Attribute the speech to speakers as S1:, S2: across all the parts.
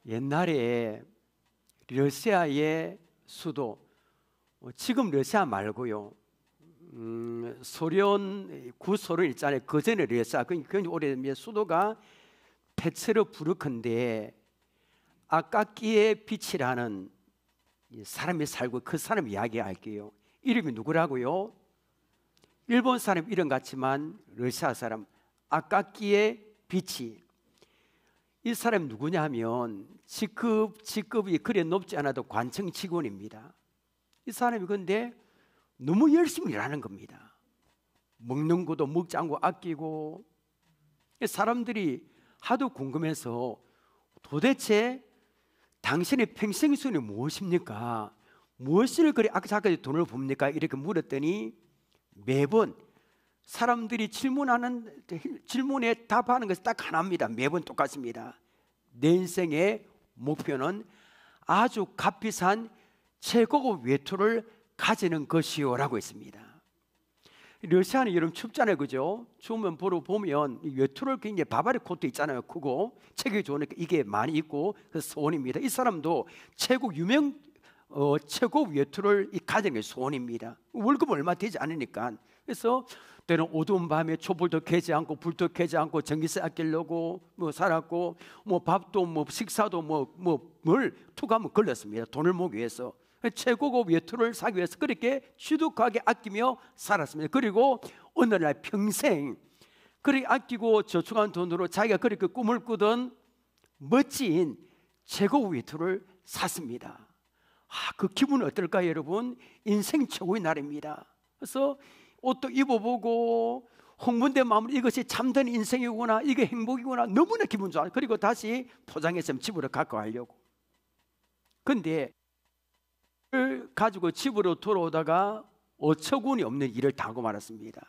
S1: 옛날에 러시아의 수도, 지금 러시아 말고요, 소련, 구소련 있잖아요. 그 전에 러시아, 굉장히 오래된 수도가 페트로부르크인데 아까키의 빛이라는 사람이 살고, 그 사람 이야기할게요. 이름이 누구라고요? 일본 사람 이름 같지만 러시아 사람 아까키의 빛이. 이 사람이 누구냐 하면 직급이 그래 높지 않아도 관청 직원입니다. 이 사람이 근데 너무 열심히 일하는 겁니다. 먹는 것도 먹지 않고 아끼고. 사람들이 하도 궁금해서 도대체 당신의 평생순이 무엇입니까? 무엇을 그리 아까까지 돈을 봅니까? 이렇게 물었더니 매번 사람들이 질문에 답하는 것이 딱 하나입니다. 매번 똑같습니다. 내 인생의 목표는 아주 값비싼 최고급 외투를 가지는 것이요 라고 했습니다. 러시아는 여름 춥잖아요, 그죠? 추우면 보면 외투를 굉장히 바바리 코트 있잖아요. 크고 체격이 좋으니까 이게 많이 입고 그 소원입니다. 이 사람도 최고 외투를 가지는 게 소원입니다. 월급 얼마 되지 않으니까. 그래서 때는 어두운 밤에 촛불도 켜지 않고 불도 켜지 않고 전기세 아끼려고 살았고, 밥도 식사도 뭘 투가하면 걸렸습니다. 돈을 모으기 위해서. 최고급 외투를 사기 위해서 그렇게 취득하게 아끼며 살았습니다. 그리고 어느 날 평생 그렇게 아끼고 저축한 돈으로 자기가 그렇게 꿈을 꾸던 멋진 최고급 외투를 샀습니다. 그 기분은 어떨까요, 여러분? 인생 최고의 날입니다. 그래서 옷도 입어보고 흥분된 마음으로 이것이 참된 인생이구나, 이게 행복이구나, 너무나 기분 좋아요. 그리고 다시 포장해서 집으로 갖고 가려고. 근데 그걸 가지고 집으로 돌아오다가 어처구니 없는 일을 당하고 말았습니다.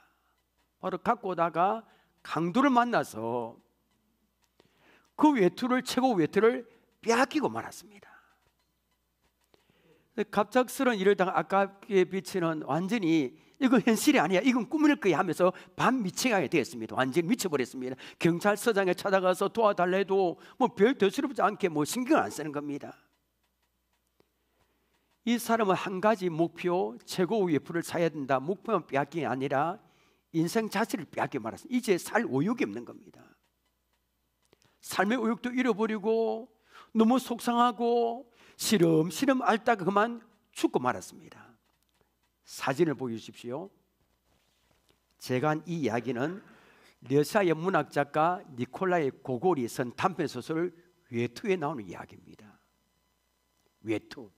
S1: 바로 갖고 오다가 강도를 만나서 그 최고 외투를 빼앗기고 말았습니다. 갑작스러운 일을 당한 아까의 빛은 완전히 이거 현실이 아니야, 이건 꿈일 거야 하면서 반 미치게 되었습니다. 완전히 미쳐버렸습니다. 경찰서장에 찾아가서 도와달라 해도 별 대수롭지 않게 신경 안 쓰는 겁니다. 이 사람은 한 가지 목표, 최고의 외투를 사야 된다, 목표만 빼앗긴 게 아니라 인생 자체를 빼앗겨 말았습니다. 이제 살 의욕이 없는 겁니다. 삶의 의욕도 잃어버리고 너무 속상하고 시름시름 앓다가 그만 죽고 말았습니다. 사진을 보여주십시오. 제가 한 이 이야기는 러시아의 문학작가 니콜라이 고고리 쓴 단편소설 외투에 나오는 이야기입니다. 외투.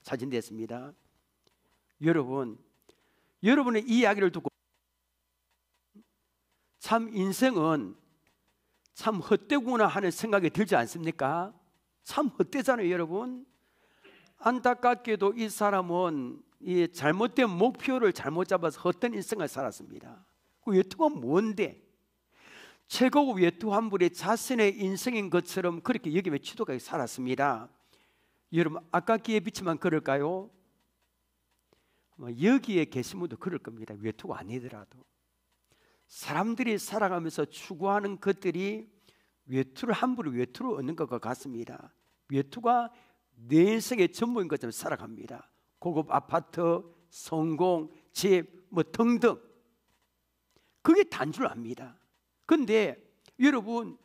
S1: 사진 됐습니다. 여러분의 이 이야기를 듣고 참 인생은 참 헛되구나 하는 생각이 들지 않습니까? 참 헛되잖아요, 여러분. 안타깝게도 이 사람은 이 잘못된 목표를 잘못 잡아서 헛된 인생을 살았습니다. 그 외투가 뭔데? 최고급 외투 한 벌이 자신의 인생인 것처럼 그렇게 여기며 취독하게 살았습니다. 여러분, 아까키의 빛이만 그럴까요? 여기에 계신 분도 그럴 겁니다. 외투가 아니더라도 사람들이 살아가면서 추구하는 것들이 외투를 함부로 외투를 얻는 것과 같습니다. 외투가 내 인생의 전부인 것처럼 살아갑니다. 고급 아파트, 성공, 집 등등, 그게 단 줄 압니다. 근데 여러분,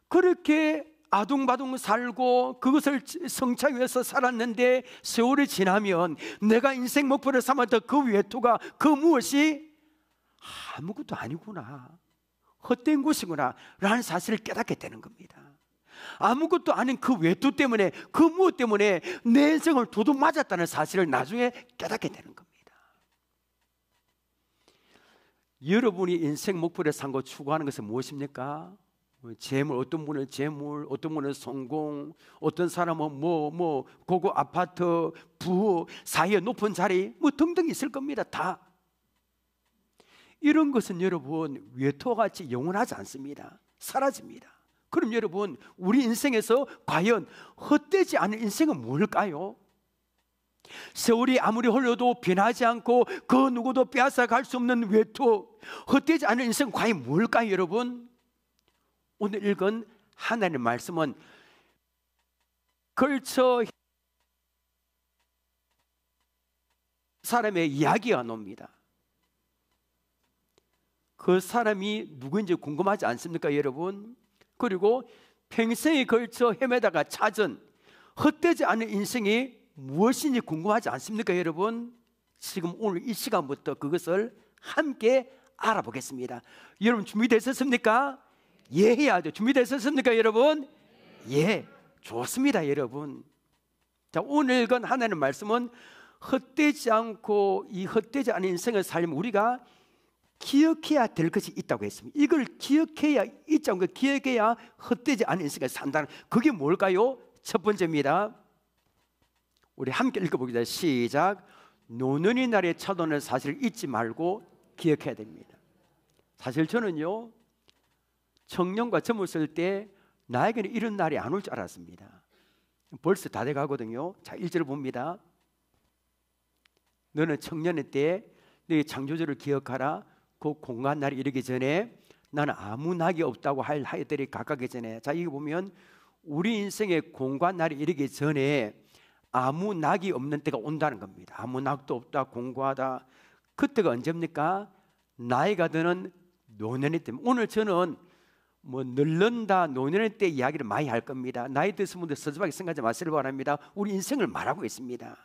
S1: 그렇게 아둥바둥 살고 그것을 성취하기 위해서 살았는데 세월이 지나면 내가 인생 목표를 삼았던 그 외투가 그 무엇이 아무것도 아니구나, 헛된 것이구나 라는 사실을 깨닫게 되는 겁니다. 아무것도 아닌 그 외투 때문에, 그 무엇 때문에 내 인생을 도둑 맞았다는 사실을 나중에 깨닫게 되는 겁니다. 여러분이 인생 목표를 삼고 추구하는 것은 무엇입니까? 재물, 어떤 분은 재물, 어떤 분은 성공, 어떤 사람은 고급 아파트, 부호, 사회의 높은 자리 등등 있을 겁니다. 다 이런 것은 여러분 외투와 같이 영원하지 않습니다. 사라집니다. 그럼 여러분, 우리 인생에서 과연 헛되지 않은 인생은 뭘까요? 세월이 아무리 흘러도 변하지 않고 그 누구도 빼앗아 갈 수 없는 외투, 헛되지 않은 인생은 과연 뭘까요, 여러분? 오늘 읽은 하나님의 말씀은 걸쳐 사람의 이야기가 나옵니다. 그 사람이 누구인지 궁금하지 않습니까, 여러분? 그리고 평생에 걸쳐 헤매다가 찾은 헛되지 않은 인생이 무엇인지 궁금하지 않습니까, 여러분? 지금 오늘 이 시간부터 그것을 함께 알아보겠습니다. 여러분 준비되셨습니까? 예 해야죠. 준비되셨습니까, 여러분? 예, 좋습니다, 여러분. 자, 오늘 읽은 하나님의 말씀은 헛되지 않고 이 헛되지 않은 인생을 살면 우리가 기억해야 될 것이 있다고 했습니다. 이걸 기억해야 있지 않고 기억해야 헛되지 않은 인생을 산다는, 그게 뭘까요? 첫 번째입니다. 우리 함께 읽어보겠습니다. 시작. 노년의 날에 찾아오는 사실을 잊지 말고 기억해야 됩니다. 사실 저는요, 청년과 젊었을 때 나에게는 이런 날이 안 올 줄 알았습니다. 벌써 다 돼가거든요. 자, 1절 봅니다. 너는 청년의 때 너의 창조주를 기억하라. 그 공간 날이 이르기 전에 나는 아무 낙이 없다고 할 하여들이 가까기 전에. 자, 이거 보면 우리 인생의 공간 날이 이르기 전에 아무 낙이 없는 때가 온다는 겁니다. 아무 낙도 없다, 공고하다. 그때가 언제입니까? 나이가 드는 노년의 때. 오늘 저는 뭐 늙는다, 노년의 때 이야기를 많이 할 겁니다. 나이 드신 분들 서슴하게 생각하지 마시길 바랍니다. 우리 인생을 말하고 있습니다.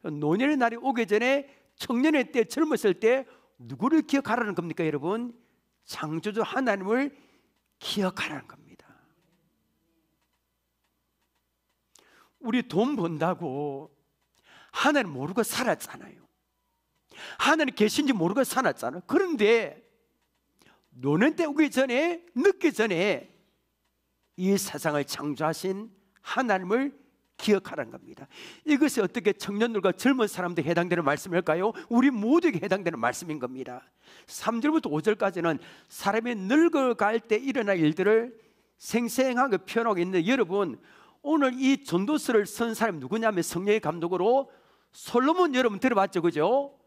S1: 노년의 날이 오기 전에 청년의 때, 젊었을 때 누구를 기억하라는 겁니까, 여러분? 창조주 하나님을 기억하라는 겁니다. 우리 돈 번다고 하나님 모르고 살았잖아요. 하나님 계신지 모르고 살았잖아요. 그런데 노년 때 오기 전에, 늦기 전에 이 세상을 창조하신 하나님을 기억하라는 겁니다. 이것이 어떻게 청년들과 젊은 사람들에 해당되는 말씀일까요? 우리 모두에게 해당되는 말씀인 겁니다. 3절부터 5절까지는 사람이 늙어갈 때 일어날 일들을 생생하게 표현하고 있는데, 여러분 오늘 이 전도서를 쓴 사람이 누구냐면 성령의 감독으로 솔로몬, 여러분 들어봤죠, 그죠?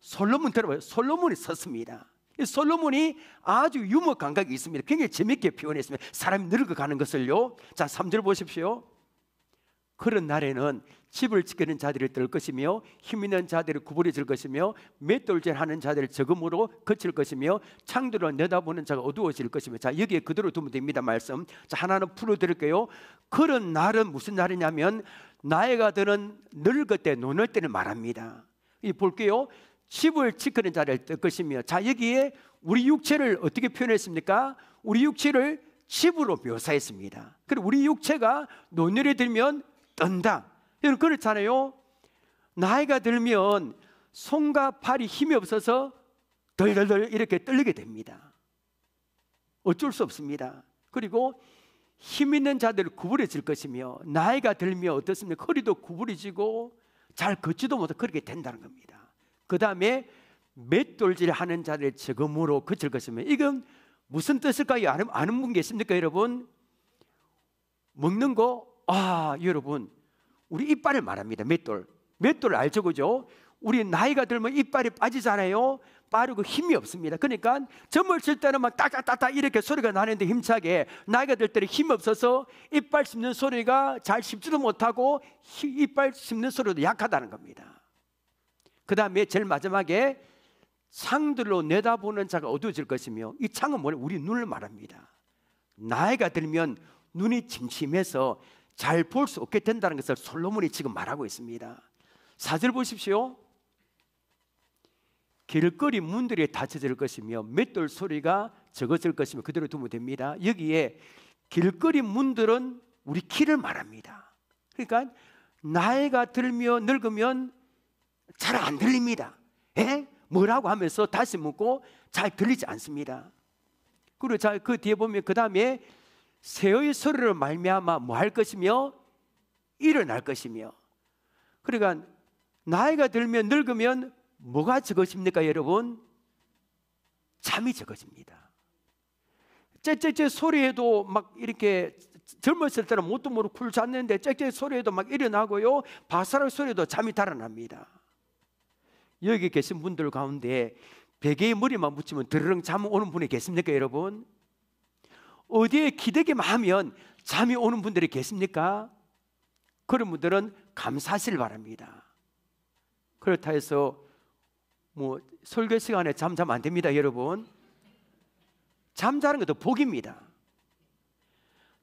S1: 솔로몬 들어봐요. 솔로몬이 썼습니다. 솔로몬이 아주 유머 감각이 있습니다. 굉장히 재밌게 표현했습니다. 사람이 늙어가는 것을요. 자, 3절 보십시오. 그런 날에는 집을 지키는 자들이 뜰 것이며 힘 있는 자들이 구부러질 것이며 맷돌질하는 자들이 적음으로 거칠 것이며 창들을 내다보는 자가 어두워질 것이며. 자, 여기에 그대로 두면 됩니다. 말씀. 자, 하나는 풀어드릴게요. 그런 날은 무슨 날이냐면 나이가 드는 늙을 때, 노년 때를 말합니다. 이 볼게요. 집을 지키는 자를 뜰 것이며. 자, 여기에 우리 육체를 어떻게 표현했습니까? 우리 육체를 집으로 묘사했습니다. 그리고 우리 육체가 노년이 들면 뜬다. 여러분 그렇잖아요. 나이가 들면 손과 팔이 힘이 없어서 덜덜덜 이렇게 떨리게 됩니다. 어쩔 수 없습니다. 그리고 힘 있는 자들이 구부러질 것이며, 나이가 들면 어떻습니까? 허리도 구부러지고 잘 걷지도 못하고 그렇게 된다는 겁니다. 그 다음에 맷돌질 하는 자들의 적음으로 거칠 것이며. 이건 무슨 뜻일까요? 아는 분 계십니까, 여러분? 먹는 거, 여러분 우리 이빨을 말합니다. 맷돌 알죠, 그죠? 우리 나이가 들면 이빨이 빠지잖아요. 빠르고 힘이 없습니다. 그러니까 젊었을 때는 막 따따따따 이렇게 소리가 나는데 힘차게, 나이가 들 때는 힘이 없어서 이빨 씹는 소리가 잘 씹지도 못하고 이빨 씹는 소리도 약하다는 겁니다. 그 다음에 제일 마지막에 창들로 내다보는 자가 어두워질 것이며. 이 창은 뭐냐? 우리 눈을 말합니다. 나이가 들면 눈이 침침해서 잘 볼 수 없게 된다는 것을 솔로몬이 지금 말하고 있습니다. 4절 보십시오. 길거리 문들이 닫혀질 것이며 맷돌 소리가 적어질 것이며. 그대로 두면 됩니다. 여기에 길거리 문들은 우리 길을 말합니다. 그러니까 나이가 들며 늙으면 잘 안 들립니다. 뭐라고 하면서 다시 묻고 잘 들리지 않습니다. 그리고 자, 그 뒤에 보면 그 다음에 새의 소리로 말미암아 뭐 할 것이며 일어날 것이며. 그러니까 나이가 들면 늙으면 뭐가 적어집니까, 여러분? 잠이 적어집니다. 짹짹짹 소리에도 막 이렇게 젊었을 때는 뭣도 모르고 쿨 잤는데 짹짹 소리에도 막 일어나고요, 바사락 소리에도 잠이 달아납니다. 여기 계신 분들 가운데 베개에 머리만 묻히면 드르릉 잠 오는 분이 계십니까, 여러분? 어디에 기대기만 하면 잠이 오는 분들이 계십니까? 그런 분들은 감사하시길 바랍니다. 그렇다 해서 뭐 설교 시간에 잠자면 안 됩니다, 여러분. 잠자는 것도 복입니다.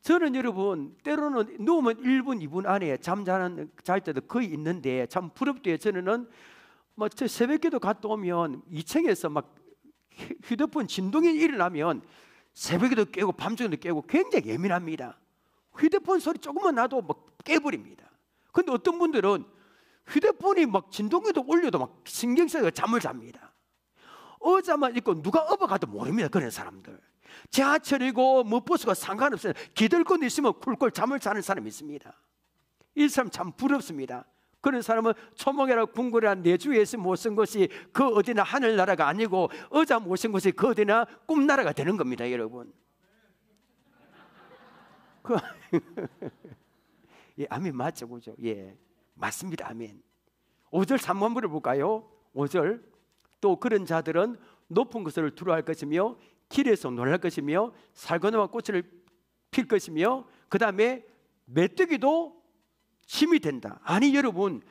S1: 저는 여러분 때로는 누우면 1분, 2분 안에 잘 때도 거의 있는데 참 부럽대요. 저는 뭐 저 새벽기도 갔다 오면 2층에서 막 휴대폰 진동이 일어나면 새벽에도 깨고 밤중에도 깨고 굉장히 예민합니다. 휴대폰 소리 조금만 나도 막 깨버립니다. 근데 어떤 분들은 휴대폰이 막 진동에도 올려도 막 신경 써서 잠을 잡니다. 의자만 있고 누가 업어가도 모릅니다. 그런 사람들. 지하철이고 뭐 버스가 상관없어요. 기댈 건 있으면 쿨쿨 잠을 자는 사람이 있습니다. 이 사람 참 부럽습니다. 그런 사람은 초목이라 궁궐이라 내 주위에 있으면 못 쓴 것이 그 어디나 하늘나라가 아니고 의자 모신 것이 그 어디나 꿈나라가 되는 겁니다, 여러분. 예, 아멘 맞죠, 그죠? 예, 맞습니다, 아멘. 5절 3번부를 볼까요? 5절 또 그런 자들은 높은 것을 두려워할 것이며 길에서 놀랄 것이며 살거나와 꽃을 필 것이며 그 다음에 메뚜기도 침이 된다. 아니 여러분,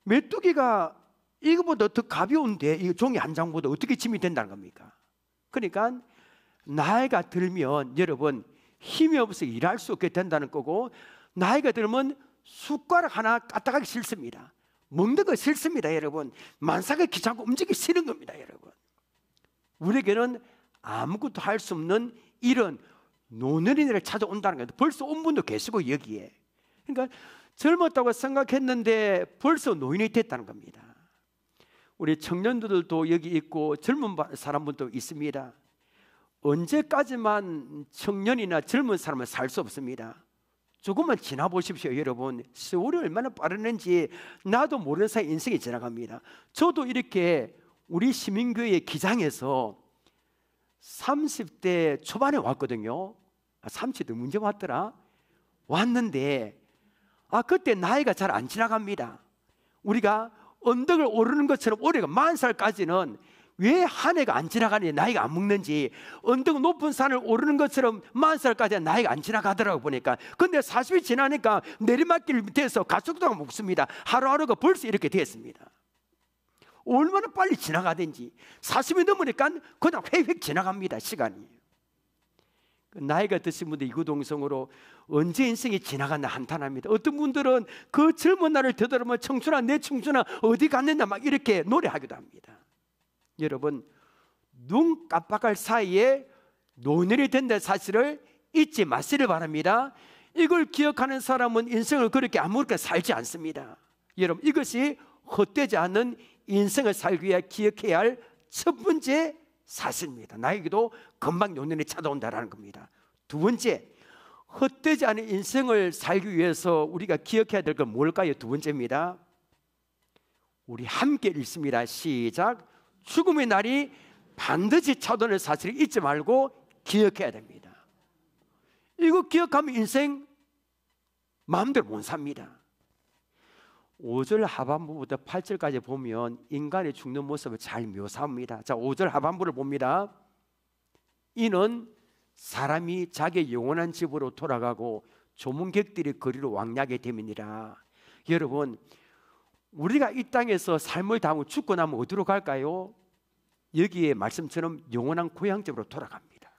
S1: 메뚜기가 이거보다 더 가벼운데 이 종이 한 장보다 어떻게 침이 된다는 겁니까? 그러니까 나이가 들면 여러분 힘이 없어서 일할 수 없게 된다는 거고, 나이가 들면 숟가락 하나 까딱하기 싫습니다. 먹는 거 싫습니다, 여러분. 만삭을 귀찮고 움직이기 싫은 겁니다, 여러분. 우리에게는 아무것도 할 수 없는 이런 노년인을 찾아온다는 거예요. 벌써 온 분도 계시고 여기에. 그러니까 젊었다고 생각했는데 벌써 노인이 됐다는 겁니다. 우리 청년들도 여기 있고 젊은 사람분도 있습니다. 언제까지만 청년이나 젊은 사람은 살 수 없습니다. 조금만 지나보십시오, 여러분. 세월이 얼마나 빠르는지 나도 모르는 사이 인생이 지나갑니다. 저도 이렇게 우리 시민교회 기장에서 30대 초반에 왔거든요. 30대 문제 왔더라. 왔는데 그때 나이가 잘 안 지나갑니다. 우리가 언덕을 오르는 것처럼 올해가 40살까지는 왜 한 해가 안 지나가는지, 나이가 안 먹는지, 언덕 높은 산을 오르는 것처럼 40살까지 나이가 안 지나가더라고 보니까. 근데 40이 지나니까 내리막길 밑에서 가속도가 먹습니다. 하루하루가 벌써 이렇게 됐습니다. 얼마나 빨리 지나가든지 40이 넘으니까 그냥 휙휙 지나갑니다, 시간이. 나이가 드신 분들 이구동성으로 언제 인생이 지나갔나 한탄합니다. 어떤 분들은 그 젊은 날을 되돌아보면 청춘아 내 청춘아 어디 갔느냐 막 이렇게 노래하기도 합니다. 여러분, 눈 깜빡할 사이에 노년이 된다는 사실을 잊지 마시길 바랍니다. 이걸 기억하는 사람은 인생을 그렇게 아무렇게 살지 않습니다. 여러분, 이것이 헛되지 않는 인생을 살기 위해 기억해야 할 첫 번째 사실입니다. 나에게도 금방 노년이 찾아온다는 겁니다. 두 번째, 헛되지 않은 인생을 살기 위해서 우리가 기억해야 될 건 뭘까요? 두 번째입니다. 우리 함께 읽습니다. 시작. 죽음의 날이 반드시 찾아오는 사실을 잊지 말고 기억해야 됩니다. 이거 기억하면 인생 마음대로 못 삽니다. 5절 하반부부터 8절까지 보면 인간이 죽는 모습을 잘 묘사합니다. 자, 5절 하반부를 봅니다. 이는 사람이 자기 영원한 집으로 돌아가고 조문객들이 거리로 왕래하게 됨이니라. 여러분, 우리가 이 땅에서 삶을 다하고 죽고 나면 어디로 갈까요? 여기에 말씀처럼 영원한 고향집으로 돌아갑니다.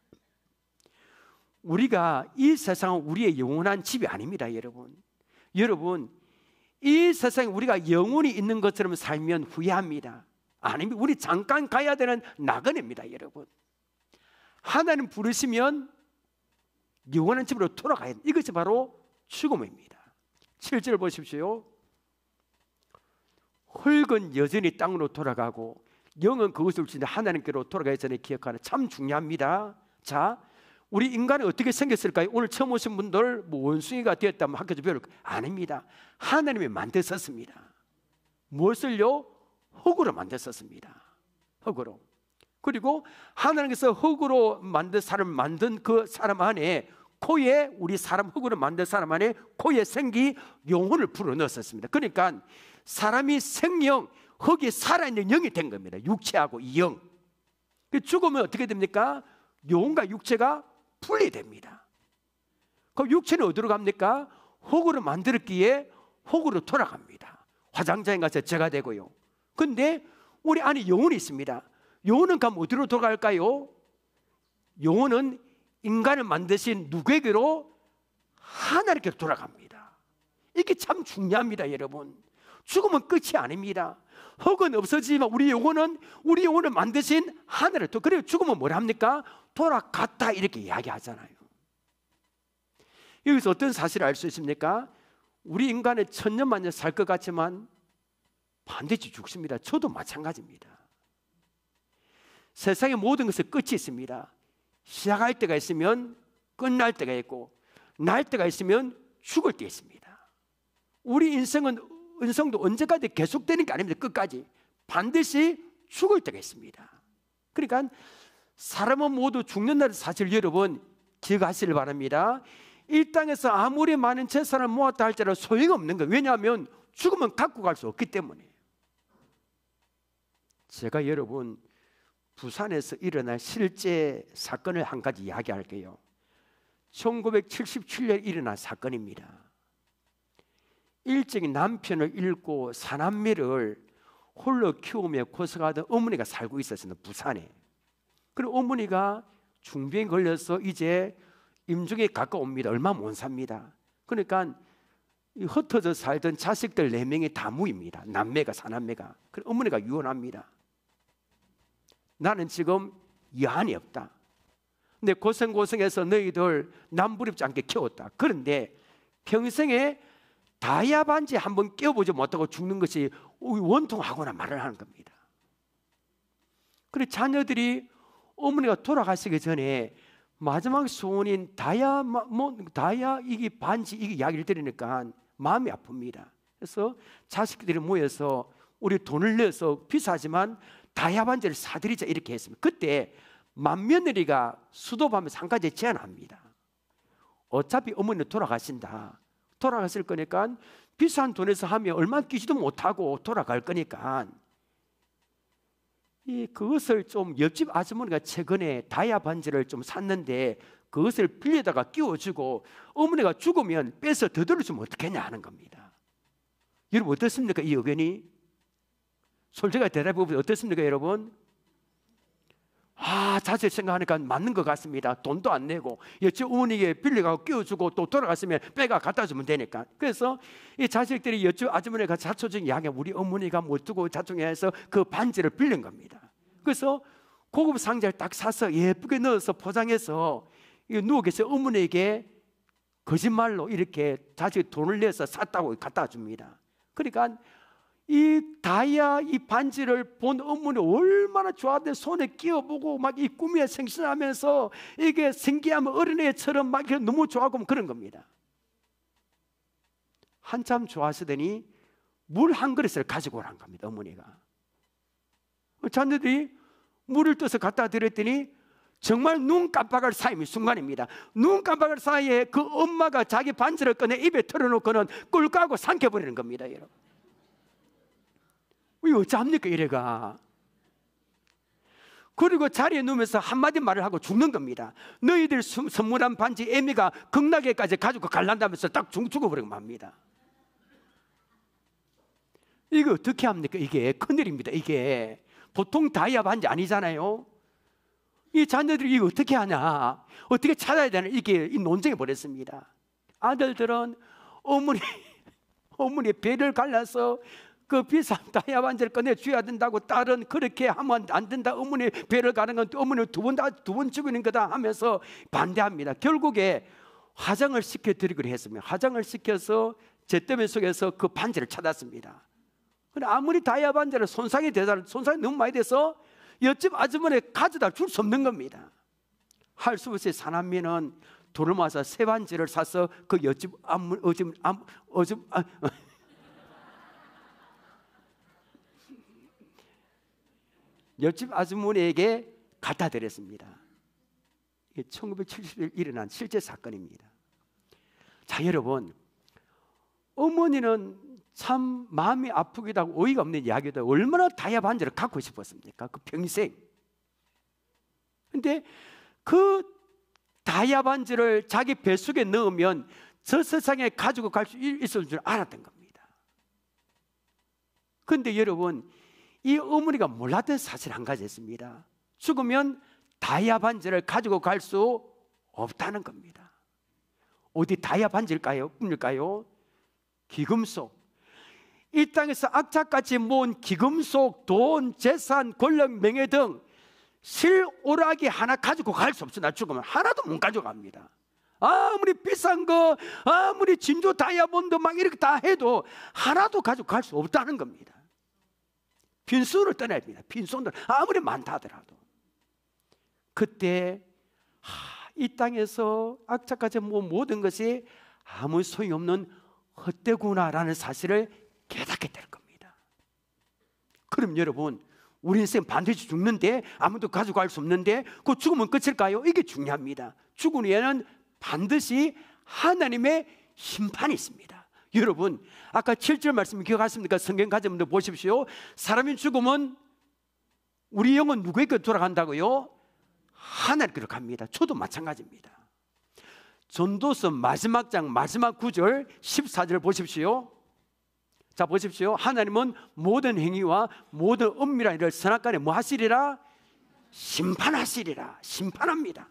S1: 우리가 이 세상은 우리의 영원한 집이 아닙니다, 여러분. 여러분, 이 세상에 우리가 영원히 있는 것처럼 살면 후회합니다. 아닙니다. 우리 잠깐 가야 되는 나그네입니다, 여러분. 하나님 부르시면 영원한 집으로 돌아가야 됩니다. 이것이 바로 죽음입니다. 7절 보십시오. 흙은 여전히 땅으로 돌아가고 영은 그것을 주신 하나님께로 돌아가기 전에 기억하는, 참 중요합니다. 자, 우리 인간이 어떻게 생겼을까요? 오늘 처음 오신 분들 뭐 원숭이가 되었다면 학교에서 배울 거 아닙니다. 하나님이 만드셨습니다. 무엇을요? 흙으로 만드셨습니다. 흙으로. 그리고 하나님께서 흙으로 만든 사람, 만든 그 사람 안에 코에, 우리 사람 흙으로 만든 사람 안에 코에 생기 영혼을 불어넣었습니다. 그러니까 사람이 생명, 흙이 살아있는 영이 된 겁니다. 육체하고 이 영. 죽으면 어떻게 됩니까? 영과 육체가 분리됩니다. 그럼 육체는 어디로 갑니까? 흙으로 만들었기에 혹으로 돌아갑니다. 화장장에 가서 제가 되고요. 근데 우리 안에 영혼이 있습니다. 영혼은 가면 어디로 돌아갈까요? 영혼은 인간을 만드신 누구에게로? 하나님께로 돌아갑니다. 이게 참 중요합니다, 여러분. 죽으면 끝이 아닙니다. 흙은 없어지지만 우리 영혼을 만드신 하늘을 또 그래요. 죽으면 뭘 합니까? 돌아갔다 이렇게 이야기하잖아요. 여기서 어떤 사실을 알 수 있습니까? 우리 인간은 천년만년 살 것 같지만 반드시 죽습니다. 저도 마찬가지입니다. 세상의 모든 것은 끝이 있습니다. 시작할 때가 있으면 끝날 때가 있고, 날 때가 있으면 죽을 때 있습니다. 우리 인생도 언제까지 계속되는 게 아닙니다. 끝까지 반드시 죽을 때가 있습니다. 그러니까 사람은 모두 죽는다는 사실 여러분 기억하시길 바랍니다. 이 땅에서 아무리 많은 재산을 모았다 할지라도 소용없는 거예요. 왜냐하면 죽으면 갖고 갈 수 없기 때문에. 제가 여러분 부산에서 일어난 실제 사건을 한 가지 이야기할게요. 1977년에 일어난 사건입니다. 일찍 남편을 잃고 사남매를 홀로 키우며 고생하던 어머니가 살고 있었어요. 부산에. 그리고 어머니가 중병에 걸려서 이제 임종에 가까웁니다. 얼마 못 삽니다. 그러니까 흩어져 살던 자식들 4명이 다 무입니다. 남매가 사남매가. 그래서 어머니가 유언합니다. 나는 지금 여한이 없다. 근데 고생해서 너희들 남부럽지 않게 키웠다. 그런데 평생에 다이아 반지 한번 끼워보지 못하고 죽는 것이 원통하거나 말을 하는 겁니다. 그래서 자녀들이 어머니가 돌아가시기 전에 마지막 소원인 다이아 이게 반지 이게 이야기를 들으니까 마음이 아픕니다. 그래서 자식들이 모여서 우리 돈을 내서 비싸지만 다이아 반지를 사드리자 이렇게 했습니다. 그때 맏며느리가 수도하면서 한 가지 제안합니다. 어차피 어머니는 돌아가신다. 돌아갔을 거니까 비싼 돈에서 하면 얼마 끼지도 못하고 돌아갈 거니까 그것을 좀 옆집 아주머니가 최근에 다이아 반지를 좀 샀는데 그것을 빌려다가 끼워주고 어머니가 죽으면 빼서 되돌려주면 어떻겠냐 하는 겁니다. 여러분 어떻습니까? 이 의견이 솔직하게 대답해보면 어떻습니까 여러분? 자세히 생각하니까 맞는 것 같습니다. 돈도 안 내고 옆집 어머니에게 빌려가고 끼워주고 또 돌아갔으면 빼가 갖다 주면 되니까. 그래서 이 자식들이 옆집 아주머니가 자초적인 이야기 우리 어머니가 못 두고 자초해서 그 반지를 빌린 겁니다. 그래서 고급 상자를 딱 사서 예쁘게 넣어서 포장해서 누워 계신 어머니에게 거짓말로 이렇게 자식 돈을 내서 샀다고 갖다 줍니다. 그러니까 이 다이아 이 반지를 본 어머니 얼마나 좋아하는데 손에 끼워보고 막 이 꿈에 생신하면서 이게 신기하면 어린애처럼 막 너무 좋아하고 그런 겁니다. 한참 좋아하시더니 물 한 그릇을 가지고 오란 겁니다. 어머니가. 자녀들이 물을 떠서 갖다 드렸더니 정말 눈 깜빡할 사이의 순간입니다. 눈 깜빡할 사이에 그 엄마가 자기 반지를 꺼내 입에 털어놓고는 꿀 까고 삼켜버리는 겁니다. 여러분 이거 어찌합니까 이래가. 그리고 자리에 누우면서 한마디 말을 하고 죽는 겁니다. 너희들 선물한 반지 애미가 극락에까지 가지고 갈란다면서 딱 죽어버리고 맙니다. 이거 어떻게 합니까? 이게 큰일입니다. 이게 보통 다이아 반지 아니잖아요. 이 자녀들이 이거 어떻게 하냐, 어떻게 찾아야 되나, 이게 논쟁해 버렸습니다. 아들들은 어머니의 배를 갈라서 그 비싼 다이아 반지를 꺼내줘야 된다고, 딸은 그렇게 하면 안 된다, 어머니 배를 가는 건 어머니 두 번 죽이는 거다 하면서 반대합니다. 결국에 화장을 시켜드리기로 했습니다. 화장을 시켜서 잿더미 속에서 그 반지를 찾았습니다. 근데 아무리 다이아 반지를 손상이 너무 많이 돼서 옆집 아주머니 가져다 줄 수 없는 겁니다. 할 수 없이 사남매는 돈을 모아서 새 반지를 사서 그 옆집 옆집 아주머니에게 갖다 드렸습니다. 1970년 일어난 실제 사건입니다. 자, 여러분, 어머니는 참 마음이 아프기도 하고 어이가 없는 이야기도 하고 얼마나 다이아 반지를 갖고 싶었습니까? 그 평생. 근데 그 다이아 반지를 자기 뱃속에 넣으면 저 세상에 가지고 갈 수 있을 줄 알았던 겁니다. 그런데 여러분, 이 어머니가 몰랐던 사실 한 가지 있습니다. 죽으면 다이아 반지를 가지고 갈 수 없다는 겁니다. 어디 다이아 반지일까요? 꿈일까요? 기금속. 이 땅에서 악착같이 모은 기금속, 돈, 재산, 권력, 명예 등 실오라기 하나 가지고 갈 수 없어. 나 죽으면 하나도 못 가져갑니다. 아무리 비싼 거, 아무리 진주 다이아몬드 막 이렇게 다 해도 하나도 가지고 갈 수 없다는 겁니다. 빈손을 떠나야 됩니다. 빈손을 아무리 많다 하더라도. 그때 이 땅에서 악착같이 모은 모든 것이 아무 소용없는 헛되구나라는 사실을 깨닫게 될 겁니다. 그럼 여러분, 우리 인생 반드시 죽는데 아무도 가져갈 수 없는데 그 죽으면 끝일까요? 이게 중요합니다. 죽은 후에는 반드시 하나님의 심판이 있습니다. 여러분, 아까 7절 말씀 기억하십니까? 성경 가진 분들 보십시오. 사람이 죽으면 우리 영은 누구에게 돌아간다고요? 하나님께로 갑니다. 저도 마찬가지입니다. 전도서 마지막 장 마지막 9절 14절 보십시오. 자, 보십시오. 하나님은 모든 행위와 모든 은밀한 일을 선악간에 뭐 하시리라? 심판하시리라. 심판합니다.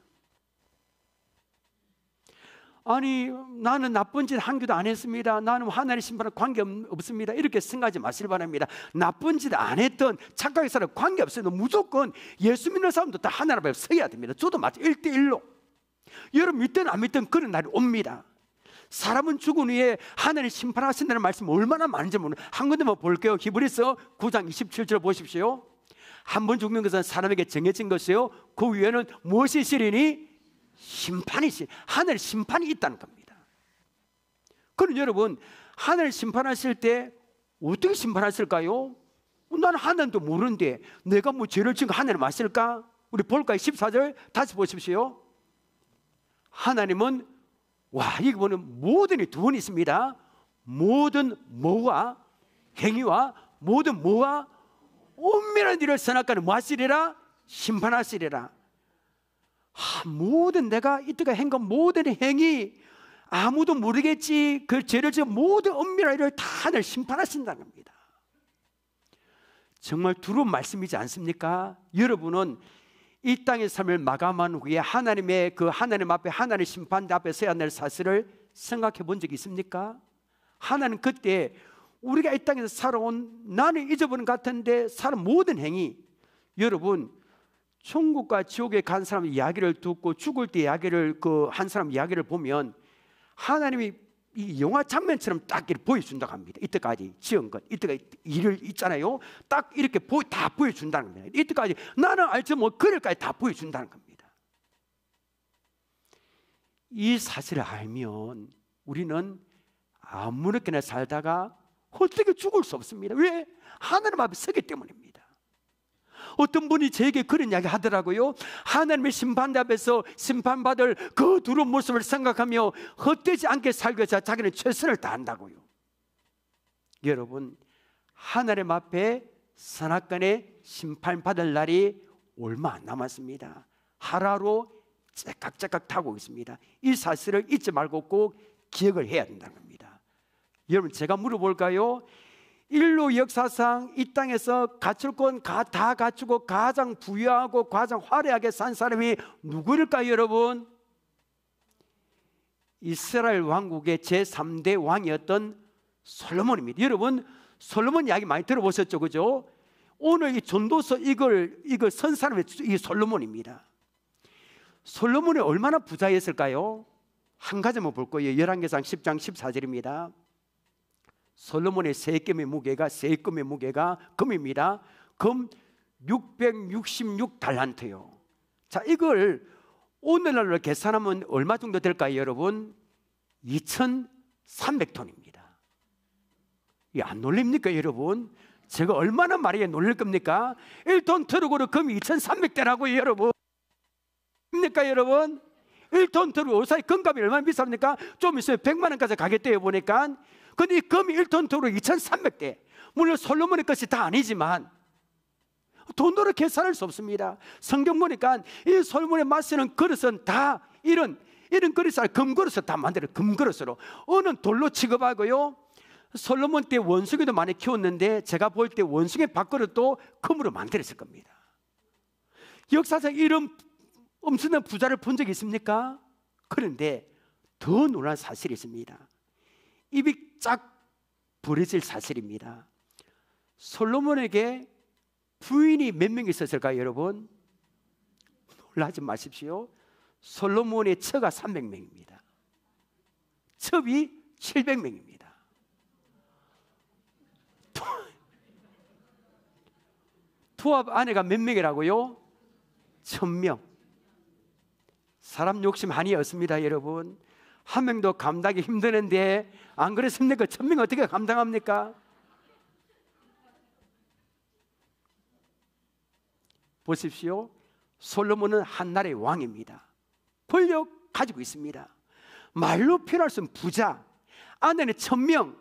S1: 아니, 나는 나쁜 짓 한 개도 안 했습니다. 나는 하나님 심판에 관계 없습니다. 이렇게 생각하지 마시기 바랍니다. 나쁜 짓 안 했던 착하게 살아 관계 없어도 무조건 예수 믿는 사람도 다 하나님 앞에 서야 됩니다. 저도 마찬가지 1대1로. 여러분 믿든 안 믿든 그런 날이 옵니다. 사람은 죽은 후에 하나님 심판하신다는 말씀 얼마나 많은지 모르는 한 군데만 볼게요. 히브리서 9장 27절 보십시오. 한 번 죽는 것은 사람에게 정해진 것이요 그 위에는 무엇이 있으리니? 심판이 있으리. 하늘 심판이 있다는 겁니다. 그럼 여러분, 하늘 심판하실 때 어떻게 심판하실까요? 나는 하나님도 모르는데 내가 뭐 죄를 지은 거 하나님 아실까? 우리 볼까요? 14절 다시 보십시오. 하나님은 이거 보면 모든이 두 번 있습니다. 모든 뭐와 행위와 모든 뭐와 은밀한 일을 선악간에 뭐 하시리라? 심판하시리라. 모든 내가 이때까지 한 건 모든 행위 아무도 모르겠지 그 죄를 지은 모든 은밀한 일을 다 하늘 심판하신다는 겁니다. 정말 두려운 말씀이지 않습니까? 여러분은 이 땅의 삶을 마감한 후에 하나님의 그 하나님 앞에 하나님 심판 앞에 서야 할 사실을 생각해 본 적이 있습니까? 하나님 그때 우리가 이 땅에서 살아온 나는 잊어버린 것 같은데 살은 모든 행위, 여러분 천국과 지옥에 간 사람 이야기를 듣고 죽을 때 이야기를 한 사람 이야기를 보면 하나님이 이 영화 장면처럼 딱 이렇게 보여준다고 합니다. 이때까지 지은 것, 이때까지 일을 있잖아요. 딱 이렇게 다 보여준다는 겁니다. 이때까지 나는 알지 뭐 그럴까지 다 보여준다는 겁니다. 이 사실을 알면 우리는 아무렇게나 살다가 어떻게 죽을 수 없습니다. 왜? 하나님 앞에 서기 때문입니다. 어떤 분이 저에게 그런 이야기 하더라고요. 하나님의 심판대 앞에서 심판받을 그 두려운 모습을 생각하며 헛되지 않게 살기 위해서 자기는 최선을 다한다고요. 여러분, 하나님 앞에 선악간에 심판받을 날이 얼마 안 남았습니다. 하루하루 째깍째깍 타고 있습니다. 이 사실을 잊지 말고 꼭 기억을 해야 된다는 겁니다. 여러분, 제가 물어볼까요? 인류 역사상 이 땅에서 갖출 건 다 갖추고 가장 부유하고 가장 화려하게 산 사람이 누구일까요, 여러분? 이스라엘 왕국의 제3대 왕이었던 솔로몬입니다. 여러분, 솔로몬 이야기 많이 들어보셨죠, 그죠? 오늘 이 전도서 이걸 쓴 사람이 이 솔로몬입니다. 솔로몬이 얼마나 부자였을까요? 한 가지만 볼 거예요. 열왕기상 10장 14절입니다. 솔로몬의 세금의 무게가 금입니다. 금 666달란트요. 자, 이걸 오늘날로 계산하면 얼마 정도 될까요, 여러분? 2,300톤입니다. 이게 안 놀립니까, 여러분? 제가 얼마나 말이 놀릴 겁니까? 1톤 트럭으로 금 2,300대라고요, 여러분. 입니까, 여러분? 1톤 트럭 요새 금값이 얼마나 비쌉니까? 좀 있으면 100만 원까지 가겠대요, 보니까. 근데 이 금이 1톤 트럭으로 2,300대. 물론 솔로몬의 것이 다 아니지만 돈으로 계산할 수 없습니다. 성경 보니까 이 솔로몬의 마시는 그릇은 다 이런 그릇을 금그릇을 다 만들어요. 금그릇으로. 어느 돌로 취급하고요, 솔로몬 때 원숭이도 많이 키웠는데 제가 볼 때 원숭이 밥그릇도 금으로 만들었을 겁니다. 역사상 이런 엄청난 부자를 본 적이 있습니까? 그런데 더 놀라운 사실이 있습니다. 입이 쫙 부러질 사실입니다. 솔로몬에게 부인이 몇 명 있었을까요, 여러분? 놀라지 마십시오. 솔로몬의 처가 300명입니다. 첩이 700명입니다. 투합 아내가 몇 명이라고요? 1000명. 사람 욕심 아니었습니다, 여러분. 한 명도 감당하기 힘드는데 안 그랬습니까? 1000명 어떻게 감당합니까? 보십시오. 솔로몬은 한나라의 왕입니다. 권력 가지고 있습니다. 말로 표현할 수 없는 부자, 아내는 1000명.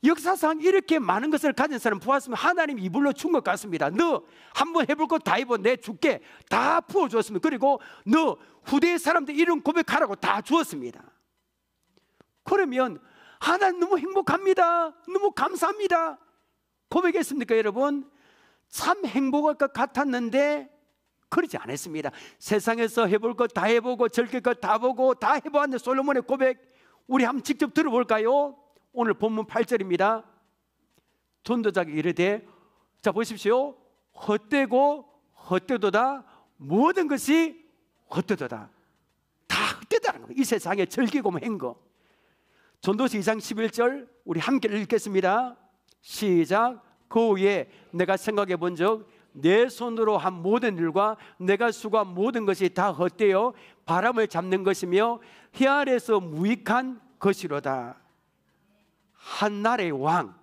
S1: 역사상 이렇게 많은 것을 가진 사람 보았으면 하나님 이불로 준 것 같습니다. 너 한번 해볼 거 다 해보, 내 줄게. 다 부어주었습니다. 그리고 너 후대의 사람들 이런 고백하라고 다 주었습니다. 그러면 하나님 너무 행복합니다. 너무 감사합니다. 고백했습니까, 여러분? 참 행복할 것 같았는데 그러지 않았습니다. 세상에서 해볼 것 다 해보고 즐길 것 다 보고 다 해보았는데 솔로몬의 고백 우리 한번 직접 들어볼까요? 오늘 본문 8절입니다. 전도자가 이르되, 자 보십시오. 헛되고 헛되도다. 모든 것이 헛되도다. 다 헛되다는 거예요. 이 세상에 즐기고 한 거. 전도서 2장 11절 우리 함께 읽겠습니다. 시작. 그 후에 내가 생각해 본 적 내 손으로 한 모든 일과 내가 수고한 모든 것이 다 헛되어 바람을 잡는 것이며 해 아래에서 무익한 것이로다. 한나라의 왕,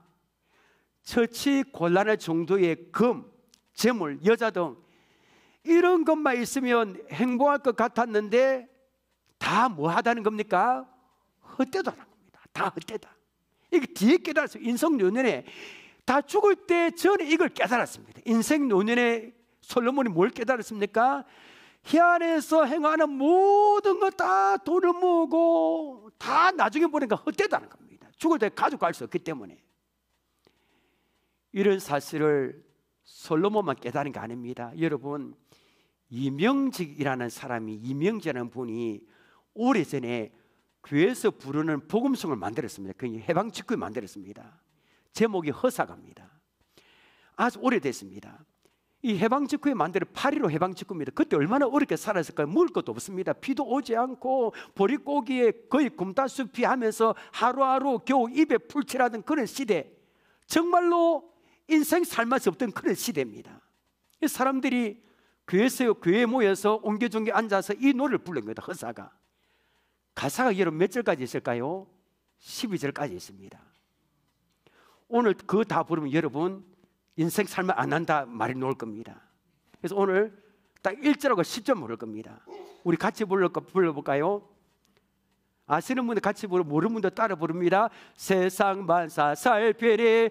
S1: 처치 곤란할 정도의 금, 재물, 여자 등 이런 것만 있으면 행복할 것 같았는데 다 뭐 하다는 겁니까? 헛되다는 겁니다. 다 헛되다. 이게 뒤에 깨달았어요. 인생 노년에 다 죽을 때 전에 이걸 깨달았습니다. 인생 노년에 솔로몬이 뭘 깨달았습니까? 해 안에서 행하는 모든 것 다 돈을 모으고 다 나중에 보니까 헛되다는 겁니다. 죽을 때 가져갈 수 없기 때문에. 이런 사실을 솔로몬만 깨달은 게 아닙니다. 여러분, 이명직이라는 사람이, 이명직이라는 분이 오래전에 교회에서 부르는 복음송을 만들었습니다. 그 해방직구에 만들었습니다. 제목이 허사가입니다. 아주 오래됐습니다. 이 해방직구에 만든 8.15 해방직구입니다. 그때 얼마나 어렵게 살았을까요? 먹을 것도 없습니다. 비도 오지 않고 보릿고기에 거의 굼다숲이 하면서 하루하루 겨우 입에 풀칠하던 그런 시대, 정말로 인생 살맛이 없던 그런 시대입니다. 사람들이 교회에 모여서 옹기종기 앉아서 이 노래를 부른 겁니다. 허사가. 가사가 여러분 몇 절까지 있을까요? 12절까지 있습니다. 오늘 그거 다 부르면 여러분 인생 살면 안 한다 말이 나올 겁니다. 그래서 오늘 딱 1절하고 10절 부를 겁니다. 우리 같이 불러볼까요? 아시는 분들 같이 부르고 모르는 분들 따라 부릅니다. 세상 만사 살피니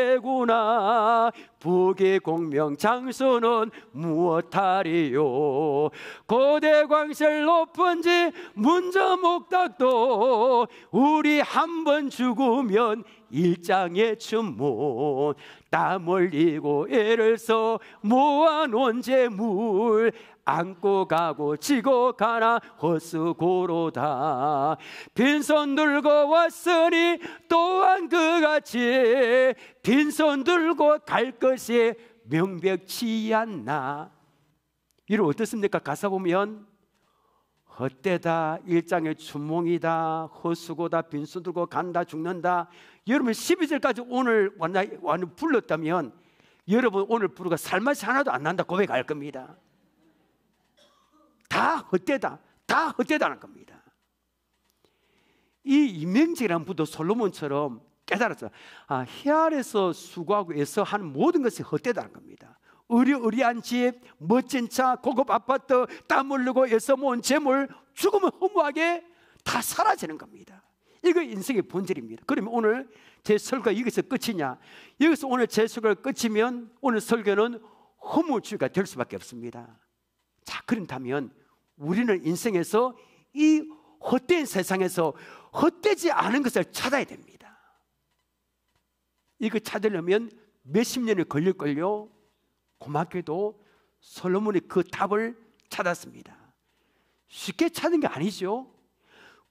S1: 참헛되구나. 북의 공명 장수는 무엇하리요. 고대 광실 높은지 문저 목닥도 우리 한 번 죽으면 일장의 춘문. 땀 흘리고 애를 써 모아놓은 재물 안고 가고 지고 가나 헛수고로다. 빈손 들고 왔으니 또한 그같이 빈손 들고 갈 것이 명백치 않나. 이를 어떻습니까? 가사 보면 헛되다, 일장의 춘몽이다, 헛수고다, 빈손 들고 간다, 죽는다. 여러분 12절까지 오늘 완전 불렀다면 여러분 오늘 부르가 살맛이 하나도 안 난다 고백할 겁니다. 다 헛되다, 다 헛되다는 겁니다. 이 이명직이라는 분도 솔로몬처럼 깨달았어요. 해 아래서 수고하고 애써 하는 모든 것이 헛되다는 겁니다. 의리의리한 집, 멋진 차, 고급 아파트, 땀 흘리고 애써 모은 재물, 죽으면 허무하게 다 사라지는 겁니다. 이거 인생의 본질입니다. 그러면 오늘 제 설교가 여기서 끝이냐? 여기서 오늘 제 설교가 끝이면 오늘 설교는 허무주의가 될 수밖에 없습니다. 자, 그렇다면 우리는 인생에서 이 헛된 세상에서 헛되지 않은 것을 찾아야 됩니다. 이거 찾으려면 몇십 년이 걸릴걸요. 고맙게도 솔로몬이 그 답을 찾았습니다. 쉽게 찾은 게 아니죠.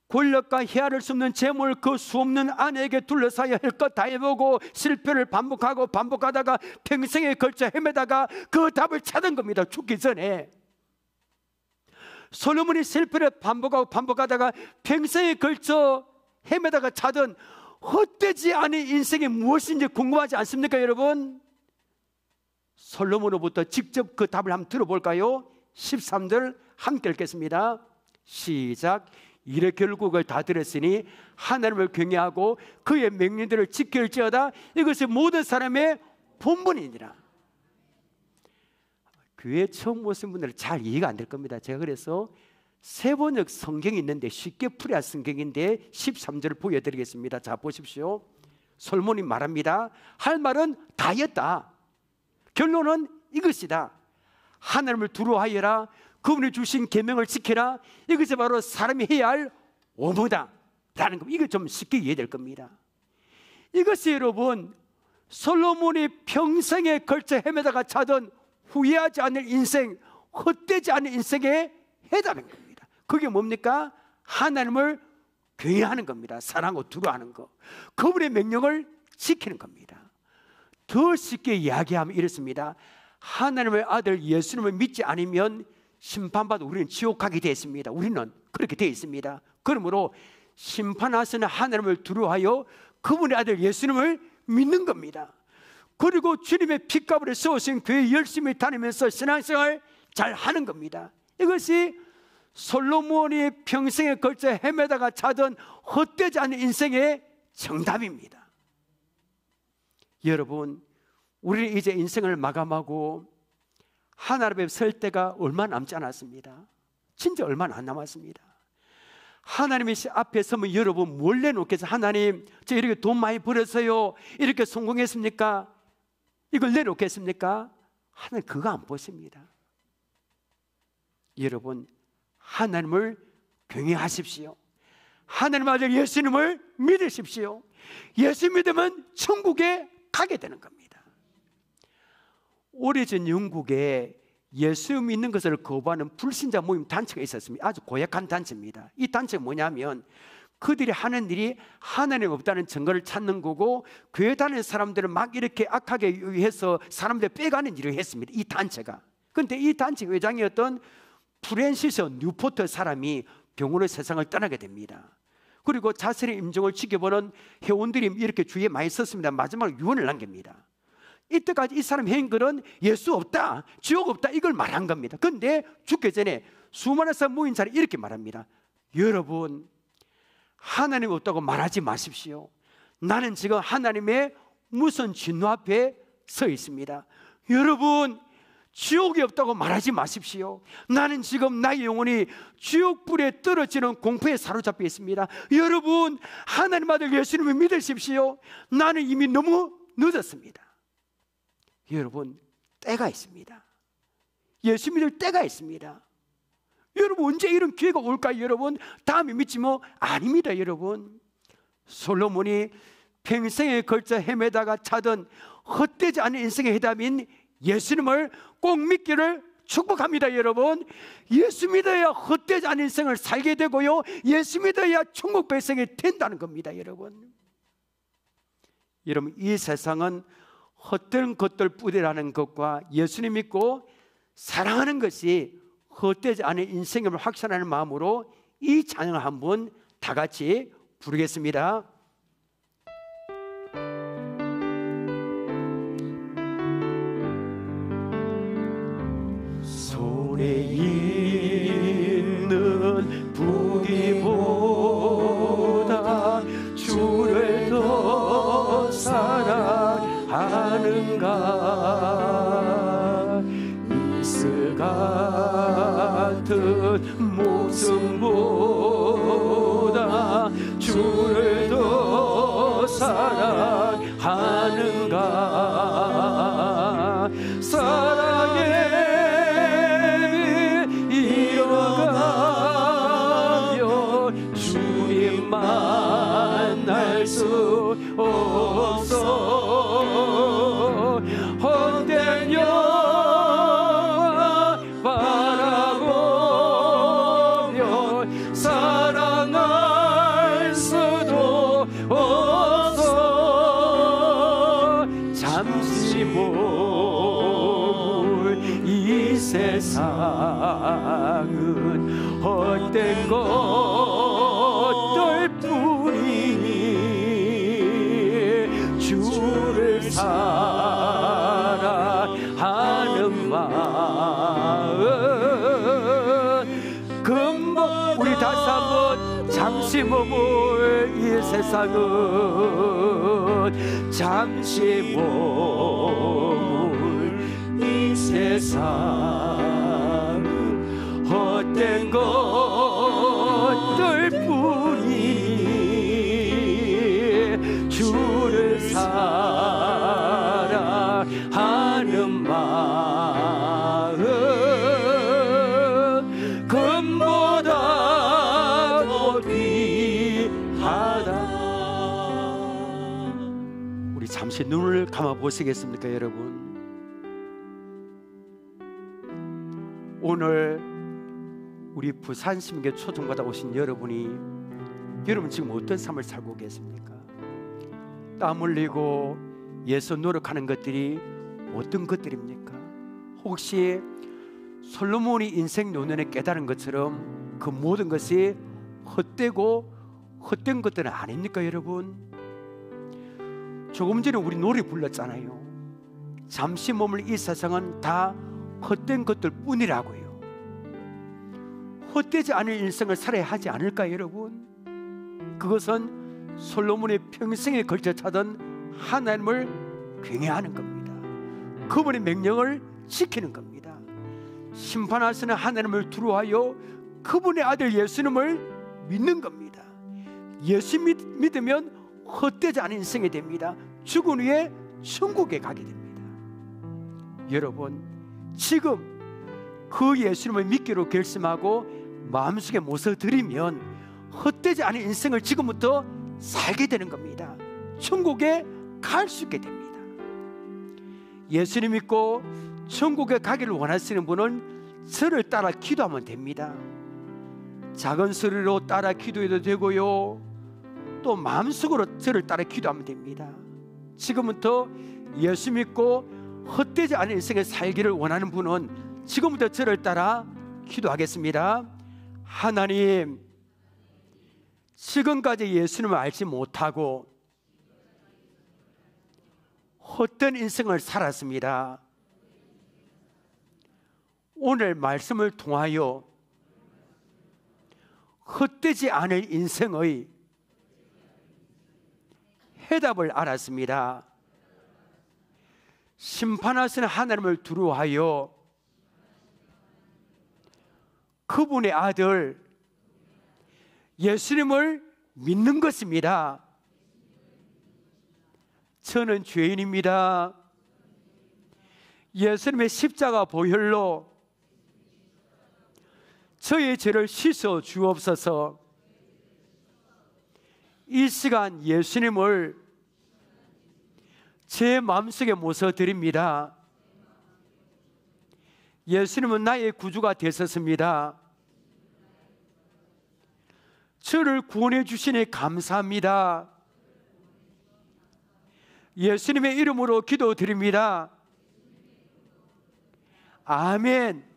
S1: 권력과 헤아릴 수 없는 재물, 그 수없는 아내에게 둘러싸여 할 것 다 해보고 실패를 반복하고 반복하다가 평생에 걸쳐 헤매다가 그 답을 찾은 겁니다. 죽기 전에. 솔로몬이 실패를 반복하고 반복하다가 평생에 걸쳐 헤매다가 찾은 헛되지 않은 인생이 무엇인지 궁금하지 않습니까, 여러분? 솔로몬으로부터 직접 그 답을 한번 들어볼까요? 13절 함께 읽겠습니다. 시작. 이래 결국을 다 들었으니 하나님을 경외하고 그의 명령들을 지킬지어다. 이것이 모든 사람의 본분이니라. 교회 처음 오신 분들은 잘 이해가 안 될 겁니다. 제가 그래서 세번역 성경이 있는데 쉽게 풀이한 성경인데 13절을 보여드리겠습니다. 자, 보십시오. 솔몬이 말합니다. 할 말은 다 했다. 결론은 이것이다. 하나님을 두려워하여라. 그분이 주신 계명을 지켜라. 이것이 바로 사람이 해야 할 업무다 라는 거. 이거 좀 쉽게 이해될 겁니다. 이것이 여러분 솔로몬이 평생에 걸쳐 헤매다가 찾은 후회하지 않을 인생, 헛되지 않은 인생의 해답인 겁니다. 그게 뭡니까? 하나님을 경외하는 겁니다. 사랑하고 두려워하는 거, 그분의 명령을 지키는 겁니다. 더 쉽게 이야기하면 이렇습니다. 하나님의 아들 예수님을 믿지 않으면 심판받아 우리는 지옥 가게 되어 있습니다. 우리는 그렇게 되어 있습니다. 그러므로 심판하시는 하나님을 두려워하여 그분의 아들 예수님을 믿는 겁니다. 그리고 주님의 핏값으로 세우신 교회 열심히 다니면서 신앙생활 잘 하는 겁니다. 이것이 솔로몬이 평생에 걸쳐 헤매다가 찾은 헛되지 않은 인생의 정답입니다. 여러분, 우리는 이제 인생을 마감하고 하나님 앞에 설 때가 얼마 남지 않았습니다. 진짜 얼마 안 남았습니다. 하나님의 앞에 서면 여러분 뭘 내놓겠어요? 하나님, 저 이렇게 돈 많이 벌었어요. 이렇게 성공했습니까? 이걸 내놓겠습니까? 하나님 그거 안 보십니다. 여러분, 하나님을 경외하십시오. 하나님 아들 예수님을 믿으십시오. 예수 믿으면 천국에 가게 되는 겁니다. 오래전 영국에 예수 믿는 것을 거부하는 불신자 모임 단체가 있었습니다. 아주 고약한 단체입니다. 이 단체가 뭐냐면 그들이 하는 일이 하나님 없다는 증거를 찾는 거고 교회 다니는 사람들을 막 이렇게 악하게 유해서 사람들 빼가는 일을 했습니다. 이 단체가. 그런데 이 단체 회장이었던 프랜시스 뉴포트 사람이 병으로 세상을 떠나게 됩니다. 그리고 자신의 임종을 지켜보는 회원들이 이렇게 주위에 많이 썼습니다. 마지막으로 유언을 남깁니다. 이때까지 이 사람 한 글은 예수 없다, 지옥 없다 이걸 말한 겁니다. 그런데 죽기 전에 수많은 사람 모인 자리에 이렇게 말합니다. 여러분, 하나님 없다고 말하지 마십시오. 나는 지금 하나님의 무슨 진노 앞에 서 있습니다. 여러분, 지옥이 없다고 말하지 마십시오. 나는 지금 나의 영혼이 지옥불에 떨어지는 공포에 사로잡혀 있습니다. 여러분, 하나님 아들 예수님을 믿으십시오. 나는 이미 너무 늦었습니다. 여러분, 때가 있습니다. 예수 믿을 때가 있습니다. 여러분, 언제 이런 기회가 올까요? 여러분, 다음에 믿지 뭐 아닙니다. 여러분, 솔로몬이 평생에 걸쳐 헤매다가 찾은 헛되지 않은 인생의 해답인 예수님을 꼭 믿기를 축복합니다. 여러분, 예수 믿어야 헛되지 않은 인생을 살게 되고요, 예수 믿어야 천국 백성이 된다는 겁니다. 여러분, 이 세상은 헛된 것들 뿐이라는 것과 예수님 믿고 사랑하는 것이 헛되지 않은 인생임을 확신하는 마음으로 이 찬양을 한번 다 같이 부르겠습니다. 손에 있는 부귀보다 주를 더 사랑하는가. 이슬 같은 목숨보다 주를 더 사랑하는가. 사랑의 이어가며 주님 만날 수 없어. 헛된 것들 뿐이니 주를 사랑하는 마음 근본 우리 다시 한번 잠시 머물 이 세상은 잠시 머물 이 세상은 헛된 것들 뿐이니 주를 사랑하는 마음 금보다 더 귀하다. 우리 잠시 눈을 감아 보시겠습니까, 여러분? 오늘 우리 부산 심계 초청받아 오신 여러분이 여러분 지금 어떤 삶을 살고 계십니까? 땀 흘리고 예수 노력하는 것들이 어떤 것들입니까? 혹시 솔로몬이 인생 노년에 깨달은 것처럼 그 모든 것이 헛되고 헛된 것들은 아닙니까, 여러분? 조금 전에 우리 노래 불렀잖아요. 잠시 머물 이 세상은 다 헛된 것들 뿐이라고요. 헛되지 않을 인생을 살아야 하지 않을까, 여러분? 그것은 솔로몬의 평생에 걸쳐 찾은 하나님을 경외하는 겁니다. 그분의 명령을 지키는 겁니다. 심판하시는 하나님을 두려워하여 그분의 아들 예수님을 믿는 겁니다. 예수 믿으면 헛되지 않은 인생이 됩니다. 죽은 후에 천국에 가게 됩니다. 여러분, 지금 그 예수님을 믿기로 결심하고 마음속에 모셔드리면 헛되지 않은 인생을 지금부터 살게 되는 겁니다. 천국에 갈 수 있게 됩니다. 예수님 믿고 천국에 가기를 원하시는 분은 저를 따라 기도하면 됩니다. 작은 소리로 따라 기도해도 되고요, 또 마음속으로 저를 따라 기도하면 됩니다. 지금부터 예수 믿고 헛되지 않은 인생을 살기를 원하는 분은 지금부터 저를 따라 기도하겠습니다. 하나님, 지금까지 예수님을 알지 못하고 헛된 인생을 살았습니다. 오늘 말씀을 통하여 헛되지 않을 인생의 해답을 알았습니다. 심판하시는 하나님을 두려워하여 그분의 아들 예수님을 믿는 것입니다. 저는 죄인입니다. 예수님의 십자가 보혈로 저의 죄를 씻어 주옵소서. 이 시간 예수님을 제 마음속에 모셔드립니다. 예수님은 나의 구주가 되셨습니다. 저를 구원해 주시니 감사합니다. 예수님의 이름으로 기도드립니다. 아멘.